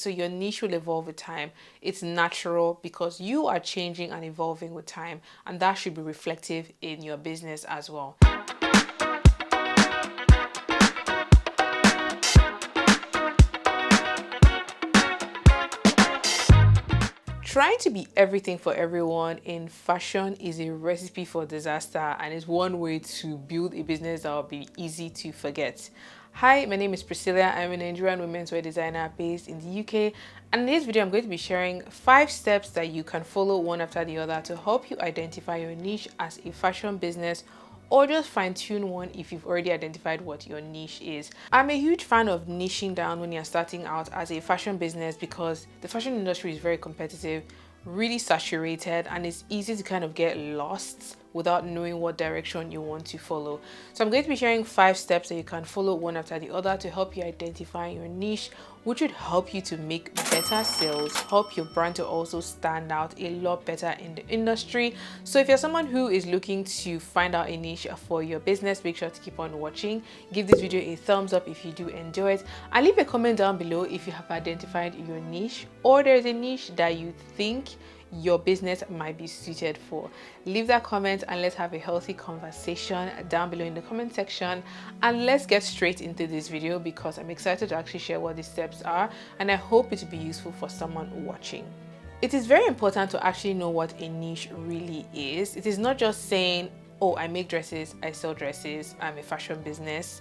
So your niche will evolve with time. It's natural because you are changing and evolving with time, and that should be reflective in your business as well. Trying to be everything for everyone in fashion is a recipe for disaster, and is one way to build a business that will be easy to forget. Hi, my name is Priscilla. I'm a Nigerian women's wear designer based in the UK. And in this video, I'm going to be sharing 5 steps that you can follow one after the other to help you identify your niche as a fashion business, or just fine tune one if you've already identified what your niche is. I'm a huge fan of niching down when you're starting out as a fashion business because the fashion industry is very competitive, really saturated, and it's easy to kind of get lost without knowing what direction you want to follow. So I'm going to be sharing 5 steps that you can follow one after the other to help you identify your niche, which would help you to make better sales, help your brand to also stand out a lot better in the industry. So if you're someone who is looking to find out a niche for your business, make sure to keep on watching. Give this video a thumbs up if you do enjoy it, and leave a comment down below if you have identified your niche or there's a niche that you think your business might be suited for. Leave that comment and let's have a healthy conversation down below in the comment section, and let's get straight into this video because I'm excited to actually share what these steps are, and I hope it will be useful for someone watching. It is very important to actually know what a niche really is. It is not just saying, oh, I make dresses, I sell dresses, I'm a fashion business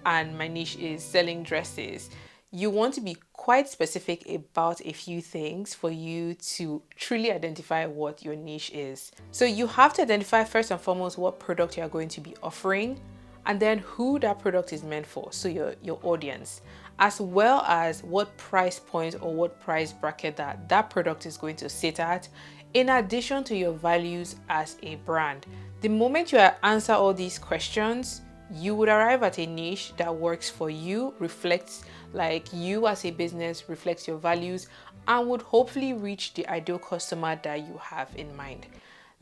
and my niche is selling dresses. You want to be quite specific about a few things for you to truly identify what your niche is. So you have to identify first and foremost what product you are going to be offering, and then who that product is meant for, so your audience, as well as what price point or what price bracket that product is going to sit at, in addition to your values as a brand. The moment you answer all these questions, you would arrive at a niche that works for you, reflects like you as a business, reflects your values, and would hopefully reach the ideal customer that you have in mind.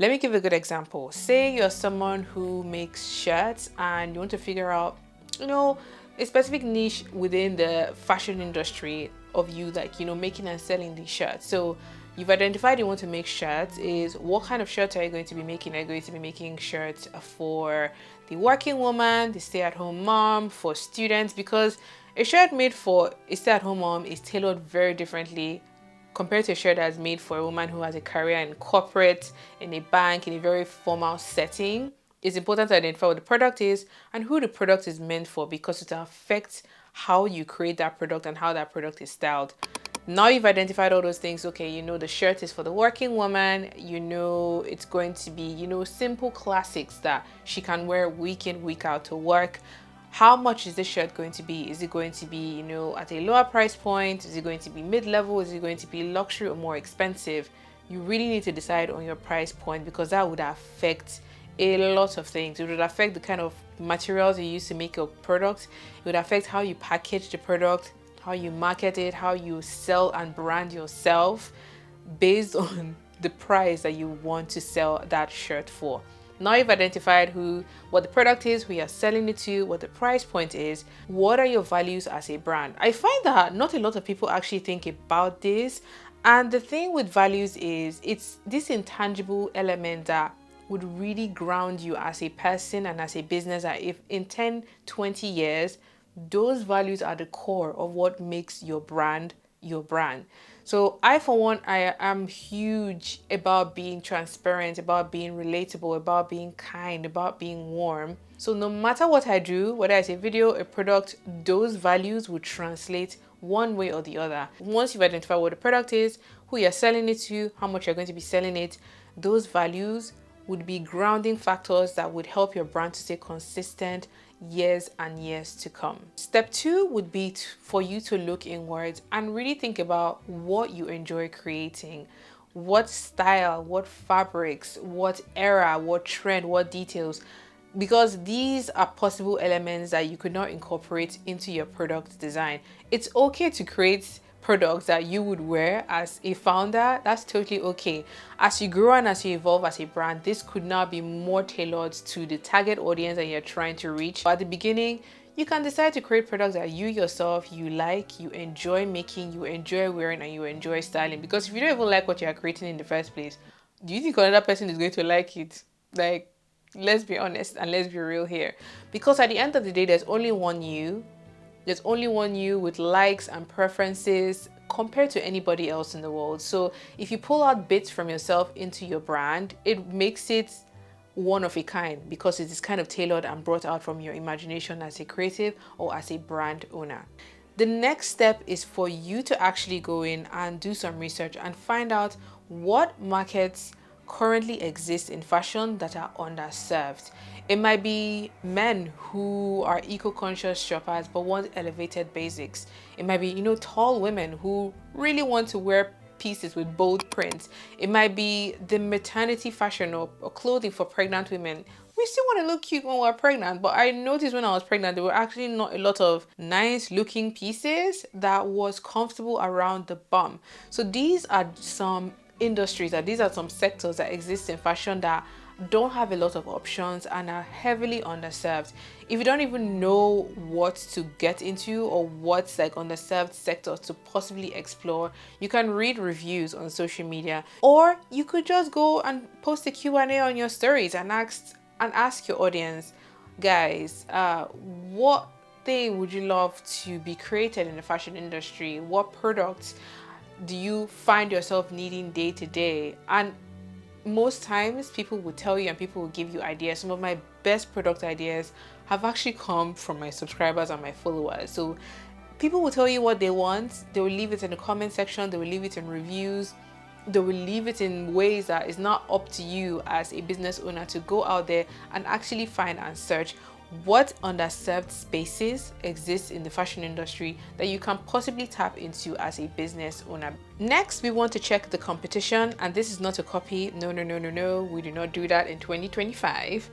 Let me give a good example. Say you're someone who makes shirts and you want to figure out, a specific niche within the fashion industry of you, like, making and selling these shirts. So you've identified you want to make shirts. Is what kind of shirts are you going to be making? Are you going to be making shirts for the working woman, the stay-at-home mom, for students? Because a shirt made for a stay-at-home mom is tailored very differently compared to a shirt that's made for a woman who has a career in corporate, in a bank, in a very formal setting. It's important to identify what the product is and who the product is meant for, because it affects how you create that product and how that product is styled. Now you've identified all those things. Okay, the shirt is for the working woman, it's going to be, simple classics that she can wear week in, week out to work. How much is this shirt going to be? Is it going to be, at a lower price point? Is it going to be mid-level? Is it going to be luxury or more expensive? You really need to decide on your price point, because that would affect a lot of things. It would affect the kind of materials you use to make your product. It would affect how you package the product, how you market it, how you sell and brand yourself based on the price that you want to sell that shirt for. Now you've identified what the product is, who you're selling it to, what the price point is, what are your values as a brand. I find that not a lot of people actually think about this. And the thing with values is it's this intangible element that would really ground you as a person and as a business, that if in 10, 20 years, those values are the core of what makes your brand your brand. So for one, I am huge about being transparent, about being relatable, about being kind, about being warm. So no matter what I do, whether it's a video, a product, those values will translate one way or the other. Once you've identified what the product is, who you're selling it to, how much you're going to be selling it, those values would be grounding factors that would help your brand to stay consistent years and years to come. Step 2 would be for you to look inwards and really think about what you enjoy creating. What style, what fabrics, what era, what trend, what details. Because these are possible elements that you could not incorporate into your product design. It's okay to create products that you would wear as a founder. That's totally okay. As you grow and as you evolve as a brand, this could now be more tailored to the target audience that you're trying to reach. But at the beginning, you can decide to create products that you yourself, you like, you enjoy making, you enjoy wearing, and you enjoy styling. Because if you don't even like what you're creating in the first place, do you think another person is going to like it? Like, let's be honest and let's be real here. Because at the end of the day, there's only one you. There's only one you with likes and preferences compared to anybody else in the world. So if you pull out bits from yourself into your brand, it makes it one of a kind because it is kind of tailored and brought out from your imagination as a creative or as a brand owner. The next step is for you to actually go in and do some research and find out what markets currently exist in fashion that are underserved. It might be men who are eco-conscious shoppers but want elevated basics. It might be, tall women who really want to wear pieces with bold prints. It might be the maternity fashion or clothing for pregnant women. We still want to look cute when we're pregnant, but I noticed when I was pregnant, there were actually not a lot of nice looking pieces that was comfortable around the bum. So these are some industries, that these are some sectors that exist in fashion that don't have a lot of options and are heavily underserved. If you don't even know what to get into or what's like underserved sectors to possibly explore, you can read reviews on social media, or you could just go and post a Q&A on your stories and ask your audience, guys, what thing would you love to be created in the fashion industry? What products do you find yourself needing day to day? And most times people will tell you and people will give you ideas. Some of my best product ideas have actually come from my subscribers and my followers. So people will tell you what they want. They will leave it in the comment section. They will leave it in reviews. They will leave it in ways that is not up to you as a business owner to go out there and actually find and search what underserved spaces exist in the fashion industry that you can possibly tap into as a business owner. Next, we want to check the competition, and this is not a copy. No, we do not do that in 2025.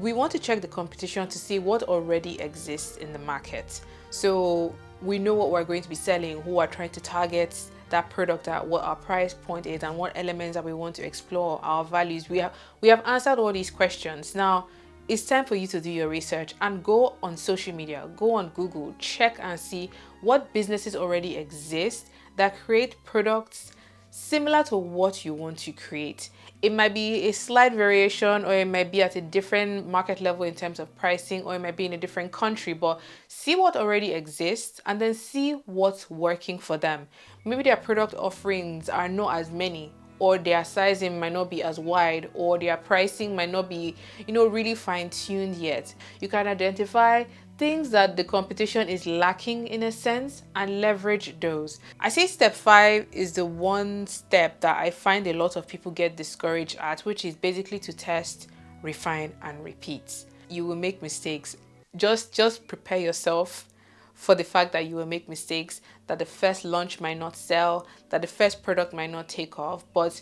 We want to check the competition to see what already exists in the market. So we know what we're going to be selling, who are trying to target that product at, what our price point is, and what elements that we want to explore, our values. We have answered all these questions. Now it's time for you to do your research and go on social media, go on Google, check and see what businesses already exist that create products similar to what you want to create. It might be a slight variation, or it might be at a different market level in terms of pricing, or it might be in a different country, but see what already exists and then see what's working for them. Maybe their product offerings are not as many, or their sizing might not be as wide, or their pricing might not be, really fine-tuned yet. You can identify things that the competition is lacking in a sense and leverage those. I say step 5 is the one step that I find a lot of people get discouraged at, which is basically to test, refine, and repeat. You will make mistakes. Just prepare yourself for the fact that you will make mistakes, that the first launch might not sell, that the first product might not take off. But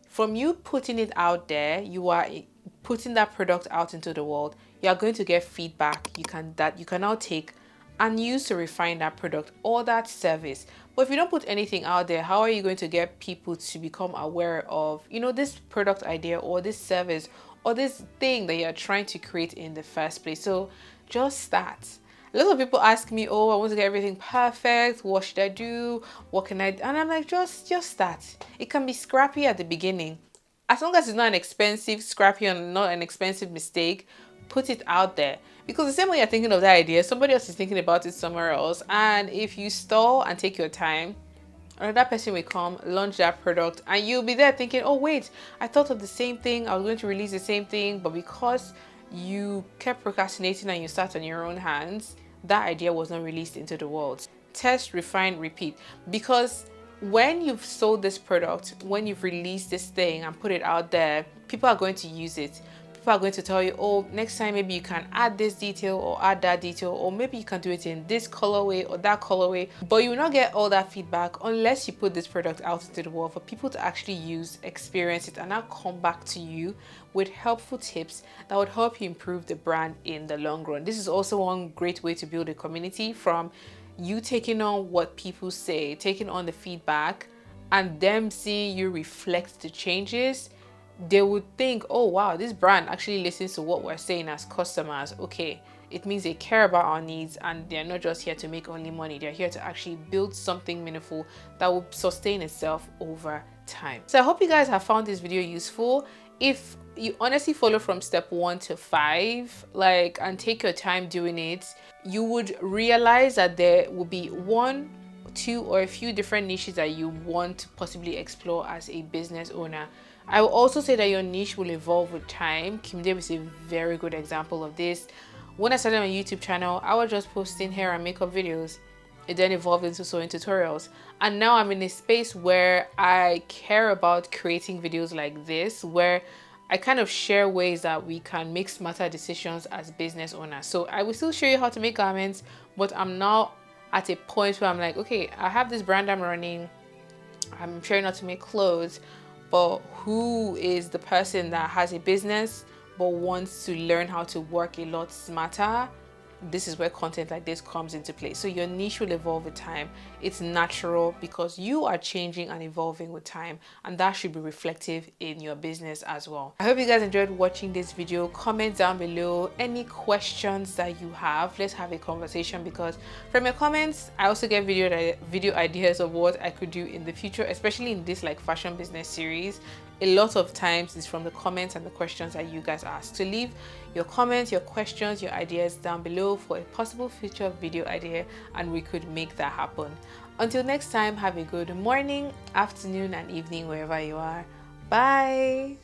from you putting it out there, you are putting that product out into the world. You are going to get feedback you can now take and use to refine that product or that service. But if you don't put anything out there, how are you going to get people to become aware of, this product idea or this service or this thing that you're trying to create in the first place? So just start. A lot of people ask me, oh, I want to get everything perfect. What should I do? What can I do? And I'm like, just start. It can be scrappy at the beginning. As long as it's not an expensive scrappy and not an expensive mistake, put it out there. Because the same way you're thinking of that idea, somebody else is thinking about it somewhere else. And if you stall and take your time, another person will come, launch that product, and you'll be there thinking, oh wait, I thought of the same thing. I was going to release the same thing, but because you kept procrastinating and you sat on your own hands, that idea was not released into the world. Test, refine, repeat. Because when you've sold this product, when you've released this thing and put it out there, people are going to use it. People are going to tell you, oh, next time maybe you can add this detail or add that detail, or maybe you can do it in this colorway or that colorway. But you will not get all that feedback unless you put this product out into the world for people to actually use, experience it, and now come back to you with helpful tips that would help you improve the brand in the long run. This is also one great way to build a community, from you taking on what people say, taking on the feedback, and them seeing you reflect the changes. They would think, oh wow, this brand actually listens to what we're saying as customers. Okay, It means they care about our needs and they're not just here to make only money. They're here to actually build something meaningful that will sustain itself over time. So I hope you guys have found this video useful. If you honestly follow from step 1 to 5, like, and take your time doing it, you would realize that there will be 1, 2, or a few different niches that you want to possibly explore as a business owner. I will also say that your niche will evolve with time. Kimde is a very good example of this. When I started my YouTube channel, I was just posting hair and makeup videos. It then evolved into sewing tutorials. And now I'm in a space where I care about creating videos like this, where I kind of share ways that we can make smarter decisions as business owners. So I will still show you how to make garments, but I'm now at a point where I'm like, okay, I have this brand I'm running. I'm sharing how to make clothes, but who is the person that has a business but wants to learn how to work a lot smarter? This is where content like this comes into play. So your niche will evolve with time. It's natural because you are changing and evolving with time, and that should be reflective in your business as well. I hope you guys enjoyed watching this video. Comment down below any questions that you have. Let's have a conversation, because from your comments I also get video ideas of what I could do in the future, especially in this like fashion business series. A lot of times it's from the comments and the questions that you guys ask. So leave your comments, your questions, your ideas down below for a possible future video idea, and we could make that happen. Until next time, have a good morning, afternoon, and evening wherever you are. Bye.